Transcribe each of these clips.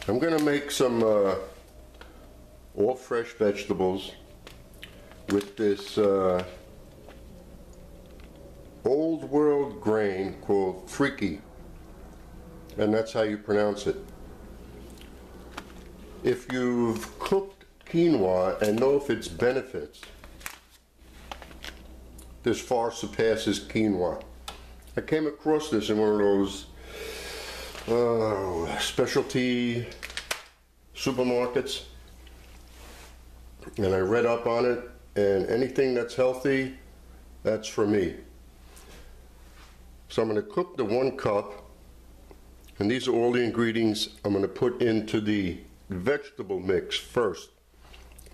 I'm going to make some all fresh vegetables with this old world grain called Freekeh, and that's how you pronounce it. If you've cooked quinoa and know of its benefits, this far surpasses quinoa. I came across this in one of those specialty supermarkets, and I read up on it, and anything that's healthy, that's for me. So I'm going to cook the 1 cup, and these are all the ingredients I'm going to put into the vegetable mix first.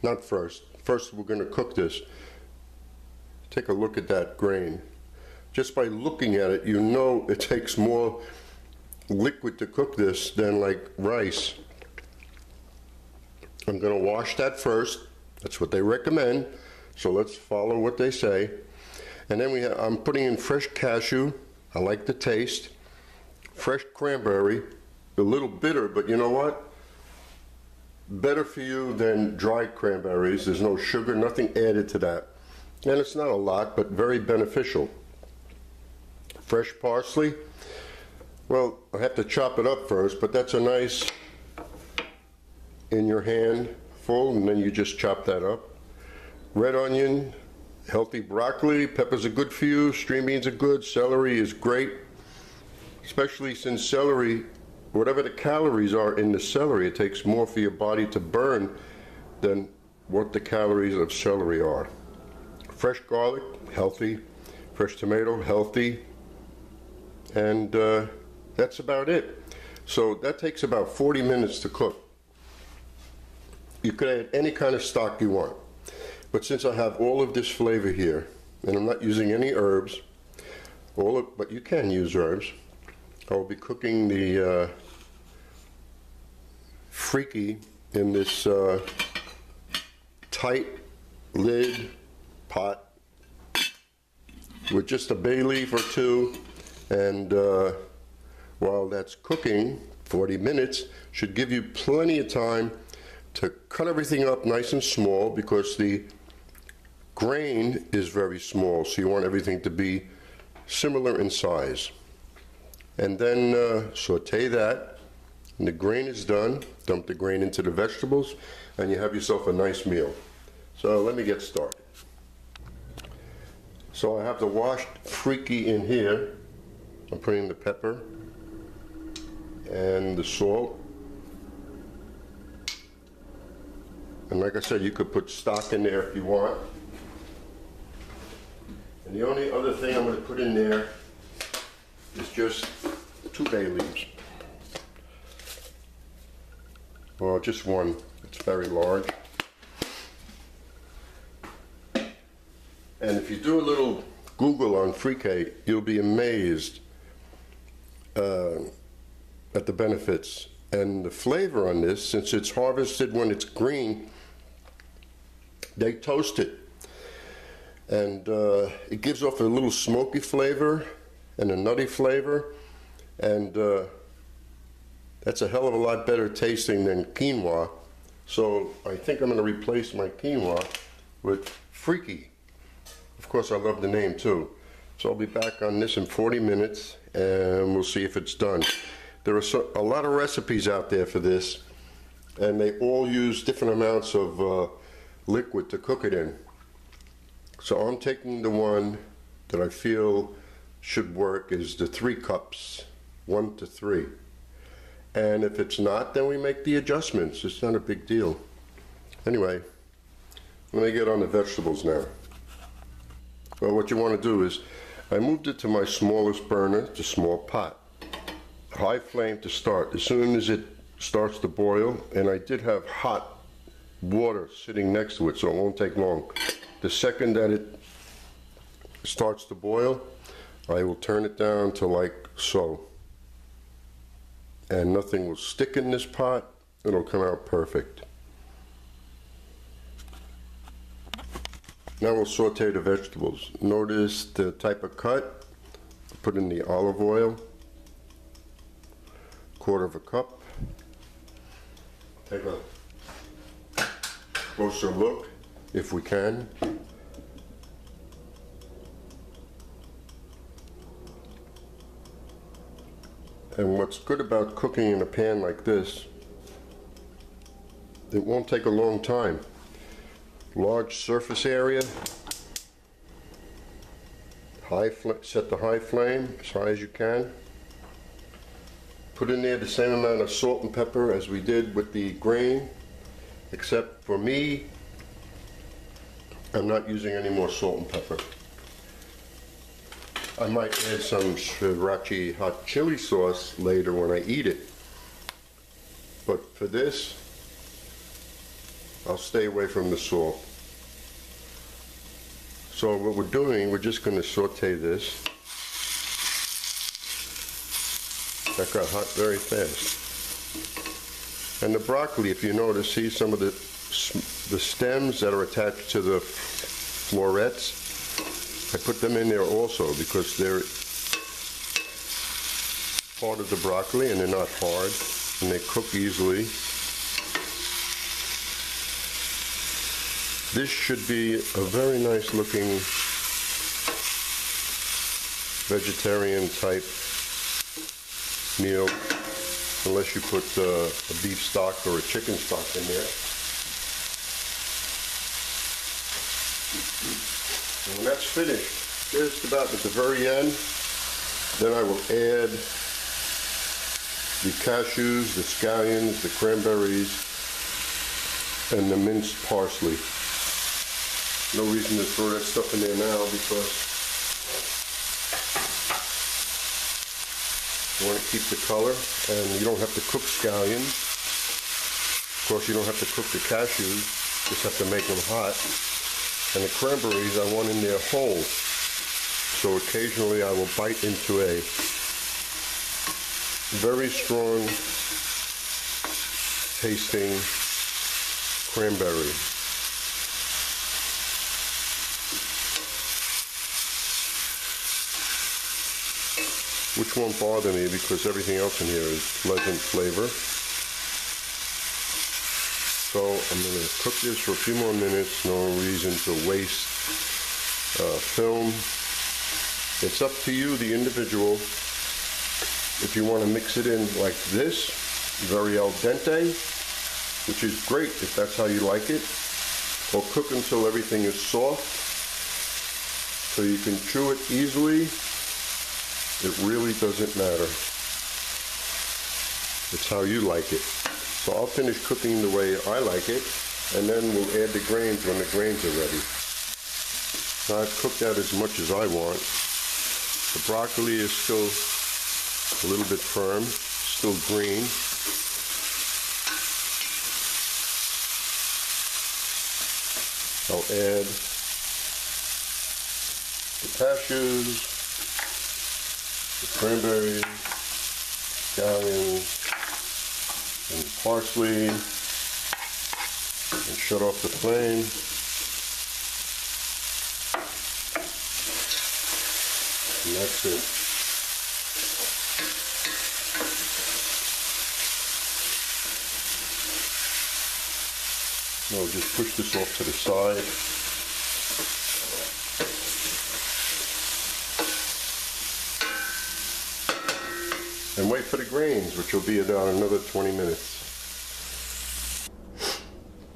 Not first. First we're going to cook this. Take a look at that grain. Just by looking at it, you know it takes more liquid to cook this than like rice. I'm going to wash that first. That's what they recommend. So let's follow what they say. And then I'm putting in fresh cashew. I like the taste. Fresh cranberry. A little bitter, but you know what? Better for you than dried cranberries. There's no sugar, nothing added to that. And it's not a lot, but very beneficial. Fresh parsley. Well, I have to chop it up first, but that's a nice in your hand full, and then you just chop that up. Red onion, healthy broccoli, peppers are good for you, string beans are good, celery is great, especially since celery, whatever the calories are in the celery, it takes more for your body to burn than what the calories of celery are. Fresh garlic, healthy. Fresh tomato, healthy. And that's about it. So that takes about 40 minutes to cook. You could add any kind of stock you want. But since I have all of this flavor here, and I'm not using any herbs, but you can use herbs, I will be cooking the Freekeh in this tight lid pot with just a bay leaf or two, and while that's cooking, 40 minutes should give you plenty of time to cut everything up nice and small, because the grain is very small, so you want everything to be similar in size. And then saute that, and the grain is done. Dump the grain into the vegetables, and you have yourself a nice meal. So let me get started. So I have the washed Freekeh in here. I'm putting the pepper and the salt. And like I said, you could put stock in there if you want. And the only other thing I'm going to put in there is just 2 bay leaves. Well, just one. It's very large. And if you do a little Google on Freekeh, you'll be amazed at the benefits. And the flavor on this, since it's harvested when it's green, they toast it. And it gives off a little smoky flavor and a nutty flavor. And that's a hell of a lot better tasting than quinoa. So I think I'm going to replace my quinoa with Freekeh. Of course, I love the name too. So I'll be back on this in 40 minutes, and we'll see if it's done. There are a lot of recipes out there for this, and they all use different amounts of liquid to cook it in. So I'm taking the one that I feel should work, is the 3 cups, 1 to 3. And if it's not, then we make the adjustments. It's not a big deal. Anyway, let me get on the vegetables now. Well, what you want to do is, I moved it to my smallest burner, it's a small pot. High flame to start. As soon as it starts to boil, and I did have hot water sitting next to it, so it won't take long. The second that it starts to boil, I will turn it down to like so. And nothing will stick in this pot. It'll come out perfect. Now we'll saute the vegetables. Notice the type of cut. Put in the olive oil, 1/4 cup. take a closer look if we can. And what's good about cooking in a pan like this, it won't take a long time. Large surface area, set the high flame as high as you can. Put in there the same amount of salt and pepper as we did with the grain, except for me, I'm not using any more salt and pepper. I might add some sriracha hot chili sauce later when I eat it. But for this, I'll stay away from the salt. So what we're doing, we're just going to saute this. That got hot very fast. And the broccoli, if you notice, see some of the stems that are attached to the florets. I put them in there also because they're part of the broccoli and they're not hard and they cook easily. This should be a very nice looking vegetarian type meal, unless you put a beef stock or a chicken stock in there. And when that's finished, just about at the very end, then I will add the cashews, the scallions, the cranberries, and the minced parsley. No reason to throw that stuff in there now because you want to keep the color, and you don't have to cook scallions. Of course, you don't have to cook the cashews, just have to make them hot. And the cranberries I want in there whole, so occasionally I will bite into a very strong tasting cranberry. Which won't bother me because everything else in here is pleasant flavor. So I'm going to cook this for a few more minutes. No reason to waste film. It's up to you, the individual. If you want to mix it in like this, very al dente, which is great if that's how you like it, or cook until everything is soft so you can chew it easily. It really doesn't matter. It's how you like it. So I'll finish cooking the way I like it, and then we'll add the grains when the grains are ready. Now I've cooked that as much as I want. The broccoli is still a little bit firm, still green. I'll add the cashews, the cranberries, scallions, and parsley, and shut off the flame. And that's it. Now just push this off to the side. And wait for the grains, which will be about another 20 minutes.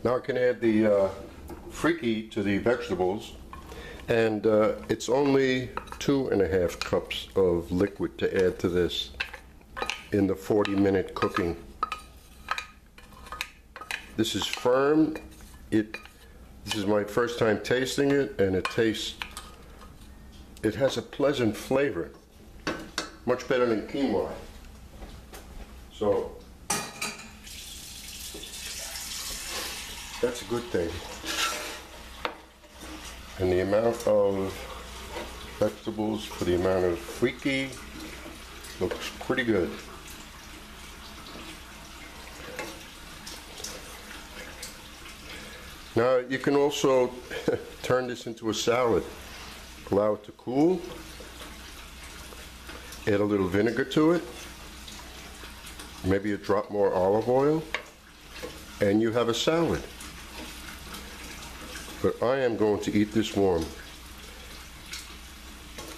Now I can add the Freekeh to the vegetables, and it's only 2.5 cups of liquid to add to this in the 40-minute cooking. This is firm. This is my first time tasting it, and it has a pleasant flavor, much better than quinoa. So that's a good thing. And the amount of vegetables for the amount of Freekeh looks pretty good. Now you can also turn this into a salad. Allow it to cool. Add a little vinegar to it. Maybe a drop more olive oil. and you have a salad. But I am going to eat this warm.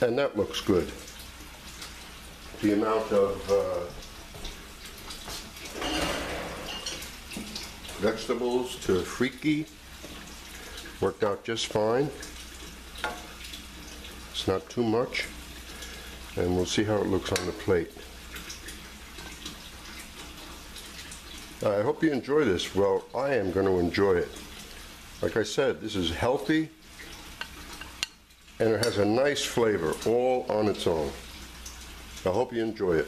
And that looks good. The amount of vegetables to Freekeh worked out just fine. It's not too much. And we'll see how it looks on the plate. I hope you enjoy this. Well, I am going to enjoy it. Like I said, this is healthy and it has a nice flavor all on its own. I hope you enjoy it.